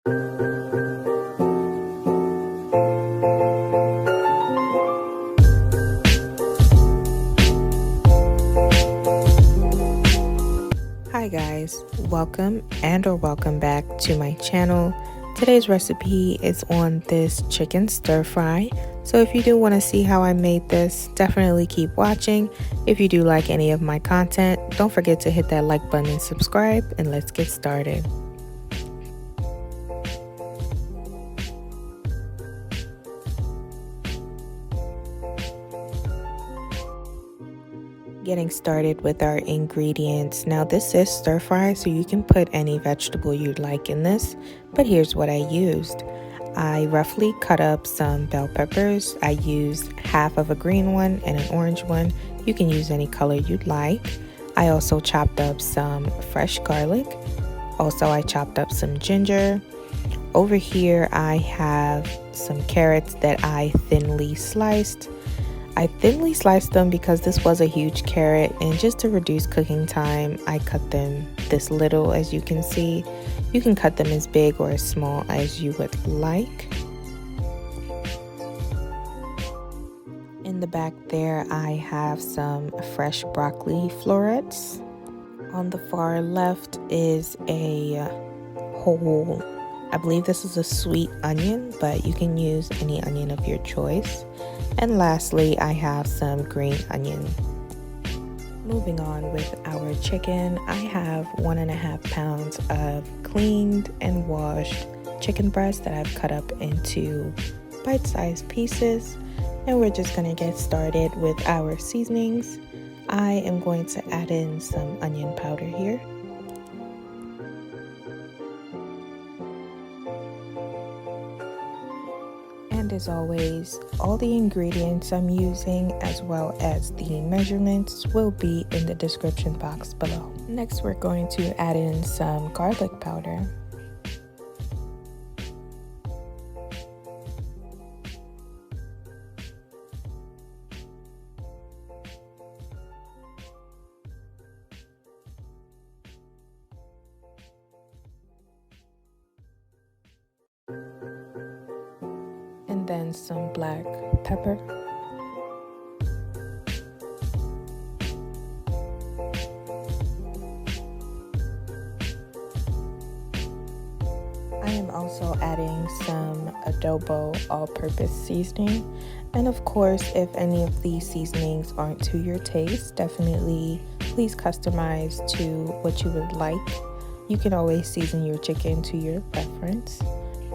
Hi guys, welcome welcome back to my channel. Today's recipe is on this chicken stir fry. So if you do want to see how I made this, definitely keep watching. If you do like any of my content, don't forget to hit that like button and subscribe, and let's get started. Getting started with our ingredients. Now this is stir fry, so you can put any vegetable you'd like in this, but here's what I used. I roughly cut up some bell peppers. I used half of a green one and an orange one. You can use any color you'd like. I also chopped up some fresh garlic. Also, I chopped up some ginger. Over here I have some carrots that I thinly sliced. I thinly sliced them because this was a huge carrot, and just to reduce cooking time, I cut them this little. As you can see, you can cut them as big or as small as you would like. In the back there, I have some fresh broccoli florets. On the far left is a whole, I believe this is a sweet onion, but you can use any onion of your choice. And lastly, I have some green onion. Moving on with our chicken, I have 1.5 pounds of cleaned and washed chicken breast that I've cut up into bite-sized pieces. And we're just gonna get started with our seasonings. I am going to add in some onion powder here. And as always, all the ingredients I'm using as well as the measurements will be in the description box below. Next, we're going to add in some garlic powder. And then some black pepper. I am also adding some adobo all-purpose seasoning. And of course, if any of these seasonings aren't to your taste, definitely please customize to what you would like. You can always season your chicken to your preference.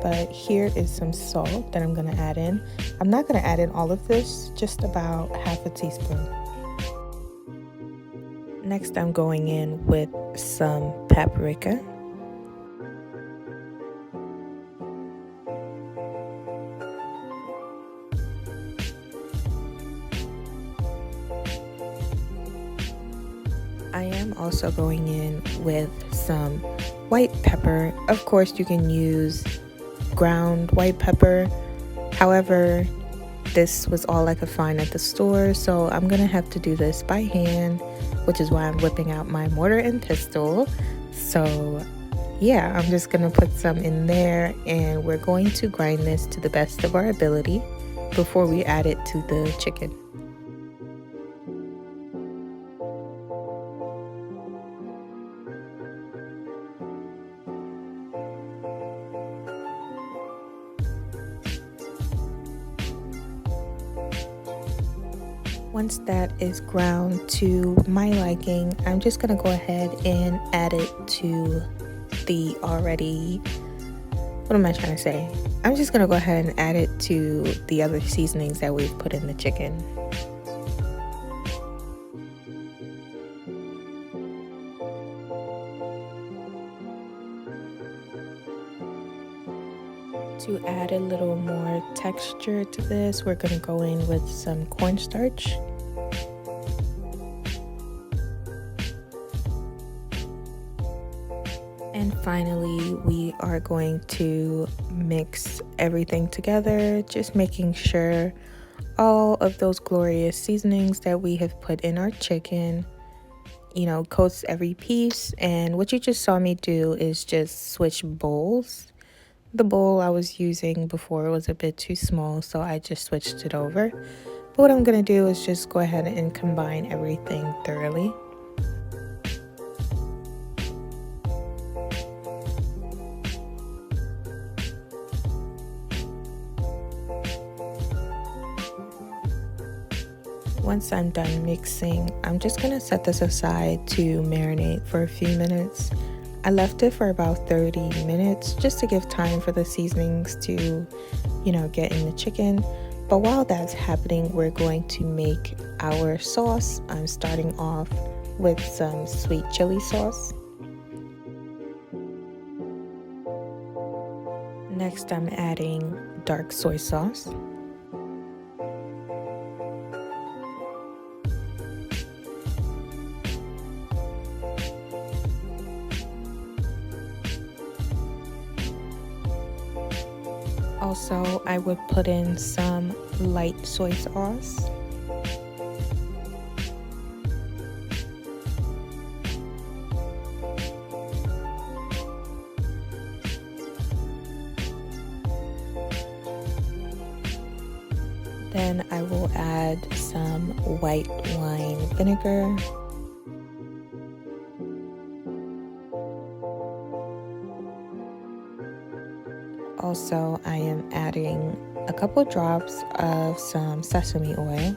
But here is some salt that I'm going to add in. I'm not going to add in all of this, just about half a teaspoon. Next, I'm going in with some paprika. I am also going in with some white pepper. Of course, you can use ground white pepper. However, this was all I could find at the store, so I'm gonna have to do this by hand, which is why I'm whipping out my mortar and pestle. So yeah, I'm just gonna put some in there, and we're going to grind this to the best of our ability before we add it to the chicken. Once that is ground to my liking, I'm just gonna go ahead and add it to the already, what am I trying to say? I'm just gonna go ahead and add it to the other seasonings that we've put in the chicken. To add a little more texture to this, we're going to go in with some cornstarch. And finally, we are going to mix everything together, just making sure all of those glorious seasonings that we have put in our chicken, coats every piece. And what you just saw me do is just switch bowls. The bowl I was using before was a bit too small, so I just switched it over. But what I'm going to do is just go ahead and combine everything thoroughly. Once I'm done mixing, I'm just going to set this aside to marinate for a few minutes. I left it for about 30 minutes just to give time for the seasonings to, get in the chicken. But while that's happening, we're going to make our sauce. I'm starting off with some sweet chili sauce. Next, I'm adding dark soy sauce. Also, I would put in some light soy sauce. Then I will add some white wine vinegar. Also, I am adding a couple drops of some sesame oil.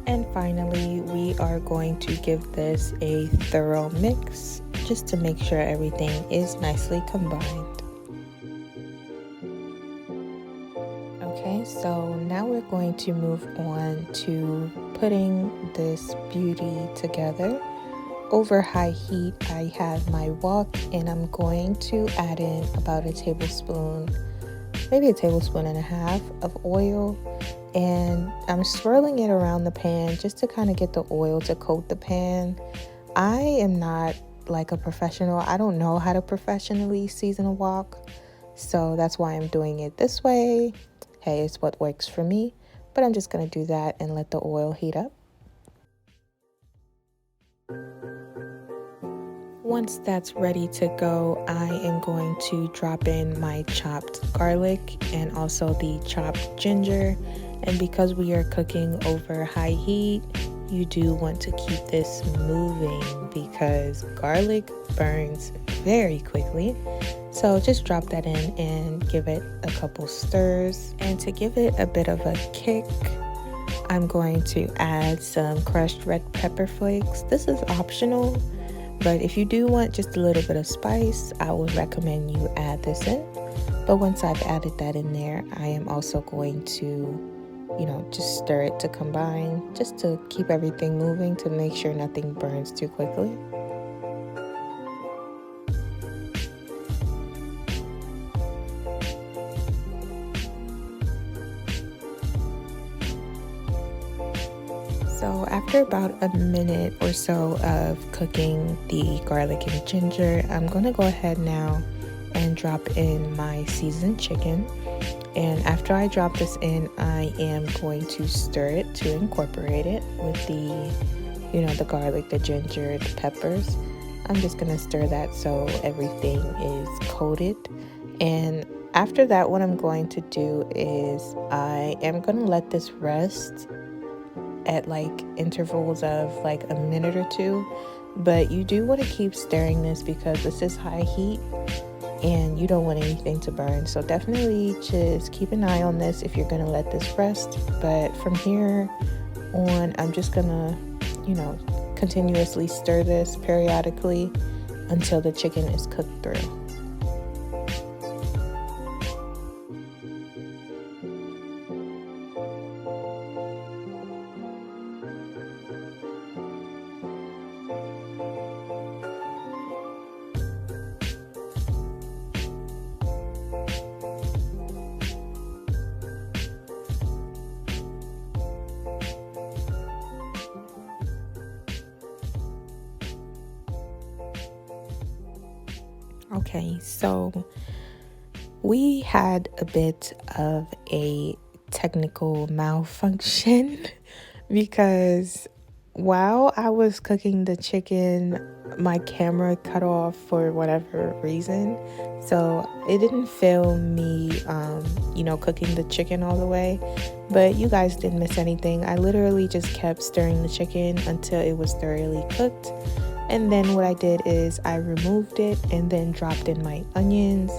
And finally, we are going to give this a thorough mix just to make sure everything is nicely combined. Okay, so now we're going to move on to putting this beauty together. Over high heat, I have my wok, and I'm going to add in about a tablespoon, maybe a tablespoon and a half of oil. And I'm swirling it around the pan just to kind of get the oil to coat the pan. I am not like a professional. I don't know how to professionally season a wok, so that's why I'm doing it this way. Hey, it's what works for me, but I'm just going to do that and let the oil heat up. Once that's ready to go, I am going to drop in my chopped garlic and also the chopped ginger. And because we are cooking over high heat, you do want to keep this moving because garlic burns very quickly. So just drop that in and give it a couple stirs. And to give it a bit of a kick, I'm going to add some crushed red pepper flakes. This is optional, but if you do want just a little bit of spice, I would recommend you add this in. But once I've added that in there, I am also going to, just stir it to combine, just to keep everything moving to make sure nothing burns too quickly. So after about a minute or so of cooking the garlic and ginger, I'm going to go ahead now and drop in my seasoned chicken. And after I drop this in, I am going to stir it to incorporate it with the garlic, the ginger, the peppers. I'm just going to stir that so everything is coated. And after that, what I'm going to do is I am going to let this rest at like intervals of like a minute or two. But you do want to keep stirring this because this is high heat and you don't want anything to burn. So definitely just keep an eye on this if you're going to let this rest. But from here on, I'm just going to, continuously stir this periodically until the chicken is cooked through. Okay, so we had a bit of a technical malfunction because while I was cooking the chicken, my camera cut off for whatever reason. So it didn't film me, cooking the chicken all the way. But you guys didn't miss anything. I literally just kept stirring the chicken until it was thoroughly cooked. And then what I did is I removed it and then dropped in my onions.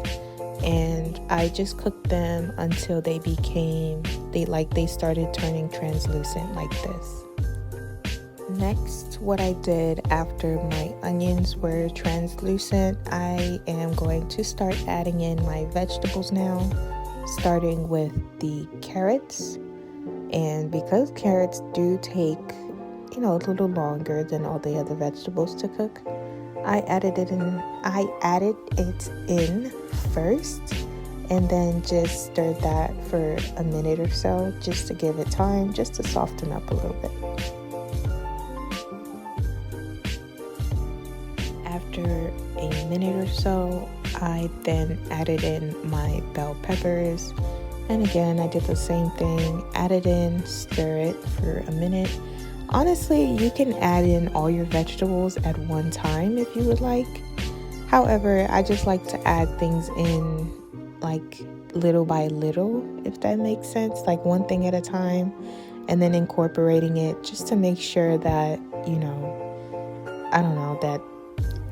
And I just cooked them until they started turning translucent like this. Next, what I did after my onions were translucent, I am going to start adding in my vegetables now, starting with the carrots. And because carrots do take, a little longer than all the other vegetables to cook, I added it in first and then just stirred that for a minute or so just to give it time, just to soften up a little bit. After a minute or so, I then added in my bell peppers. And again, I did the same thing, added in, stir it for a minute. Honestly, you can add in all your vegetables at one time if you would like. However, I just like to add things in like little by little, if that makes sense, like one thing at a time, and then incorporating it just to make sure that, that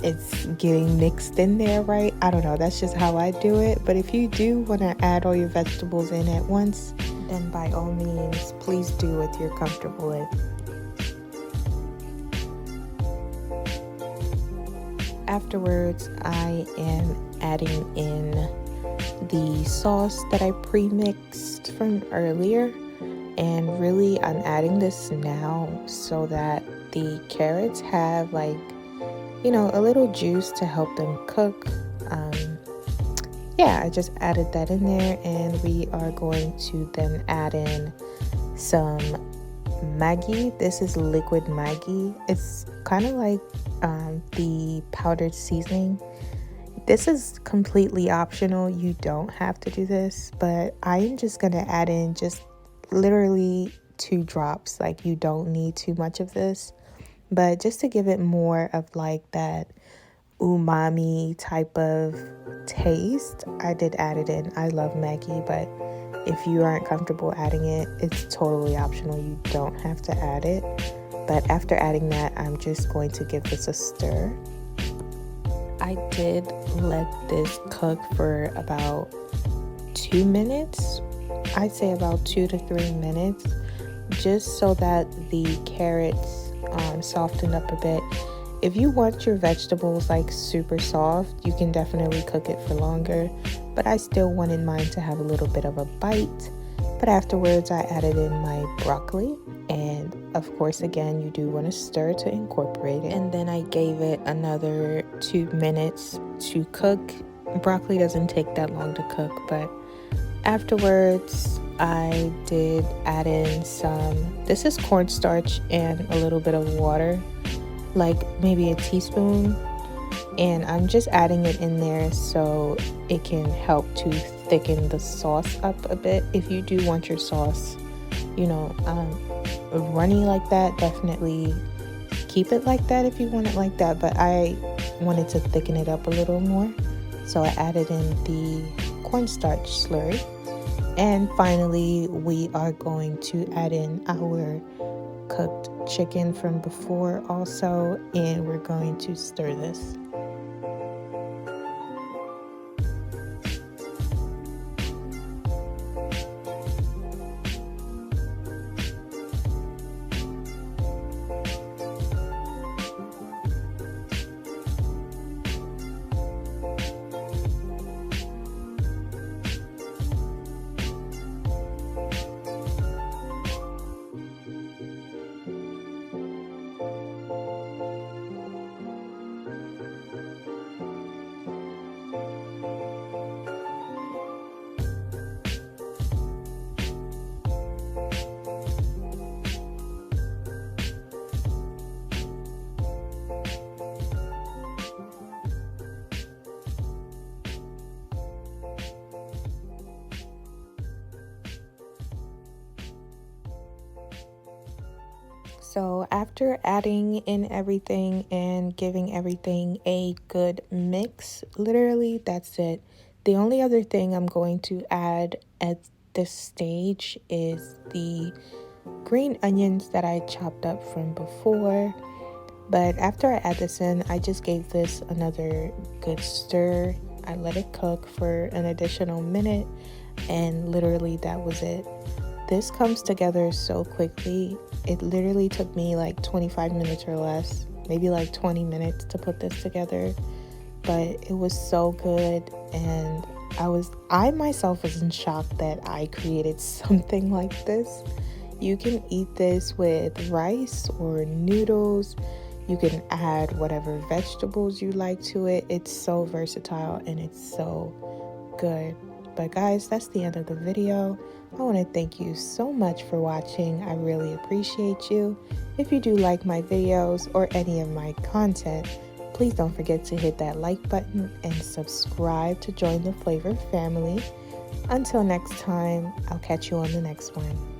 it's getting mixed in there, right? I don't know, that's just how I do it. But if you do want to add all your vegetables in at once, then by all means, please do what you're comfortable with. Afterwards, I am adding in the sauce that I pre-mixed from earlier. And really, I'm adding this now so that the carrots have a little juice to help them cook. I just added that in there, and we are going to then add in some Maggi. This is liquid Maggi. It's kind of like the powdered seasoning. This is completely optional. You don't have to do this, but I'm just gonna add in just literally 2 drops. Like, you don't need too much of this, but just to give it more of like that umami type of taste, I did add it in. I love Maggi, but if you aren't comfortable adding it, it's totally optional. You don't have to add it. But after adding that, I'm just going to give this a stir. I did let this cook for about 2 minutes. I'd say about 2 to 3 minutes, just so that the carrots softened up a bit. If you want your vegetables like super soft, you can definitely cook it for longer, but I still wanted mine to have a little bit of a bite. But afterwards, I added in my broccoli, and of course, again, you do want to stir to incorporate it. And then I gave it another 2 minutes to cook. Broccoli doesn't take that long to cook, but afterwards, I did add in this is cornstarch and a little bit of water, like maybe a teaspoon, and I'm just adding it in there so it can help to thicken the sauce up a bit. If you do want your sauce, runny like that, definitely keep it like that if you want it like that, but I wanted to thicken it up a little more, so I added in the cornstarch slurry. And finally, we are going to add in our cooked chicken from before also, and we're going to stir this. So after adding in everything and giving everything a good mix, literally that's it. The only other thing I'm going to add at this stage is the green onions that I chopped up from before. But after I add this in, I just gave this another good stir. I let it cook for an additional minute, and literally that was it. This comes together so quickly. It literally took me like 25 minutes or less, maybe like 20 minutes to put this together, but it was so good. And I myself was in shock that I created something like this. You can eat this with rice or noodles. You can add whatever vegetables you like to it. It's so versatile and it's so good. But guys, that's the end of the video. I want to thank you so much for watching. I really appreciate you. If you do like my videos or any of my content, please don't forget to hit that like button and subscribe to join the Flavor family. Until next time, I'll catch you on the next one.